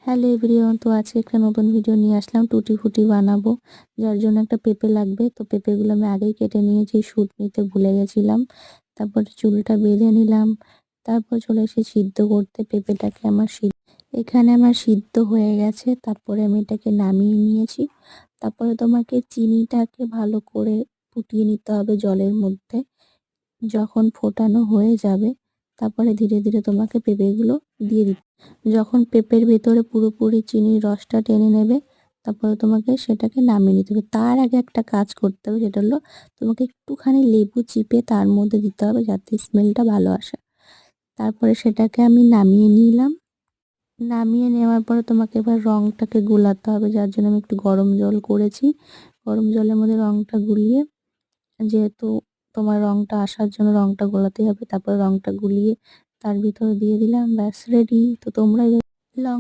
Hello everyone, তো আজকে একটা নতুন ভিডিও নিয়ে আসলাম। টুটি ফুটি বানাবো, যার জন্য একটা পেঁপে লাগবে। তো পেঁপেগুলো আমি আগেই কেটে নিয়েছি, শুট নিতে ভুলে গেছিলাম। তারপরে চুলটা বেঁধে নিলাম, তারপর চলে এসে সিদ্ধ করতে। পেঁপেটাকে এখানে আমার সিদ্ধ হয়ে গেছে। তারপরে আমি এটাকে নামিয়ে নিয়েছি। তারপরে তোমাকে চিনিটাকে ভালো করে ফুটিয়ে নিতে হবে জলের মধ্যে। যখন ফোটানো হয়ে যাবে, তারপরে ধীরে ধীরে তোমাকে পেঁপেগুলো দিয়ে দিতে। যখন পেঁপের ভেতরে পুরোপুরি চিনির রসটা টেনে নেবে, তারপরে তোমাকে সেটাকে নামিয়ে নিতে হবে। তার আগে একটা কাজ করতে হবে, সেটা হলো তোমাকে একটুখানি লেবু চিপে তার মধ্যে দিতে হবে, যাতে স্মেলটা ভালো আসে। তারপরে সেটাকে আমি নামিয়ে নিলাম। নামিয়ে নেওয়ার পরে তোমাকে এবার রঙটাকে গুলাতে হবে, যার জন্য আমি একটু গরম জল করেছি। গরম জলের মধ্যে রঙটা গুলিয়ে, যেহেতু তোমার রঙটা আসার জন্য রঙটা গোলাতেই হবে, তারপর রঙটা গুলিয়ে তার ভিতরে দিয়ে দিলাম। ব্যাস রেডি। তো তোমরা লং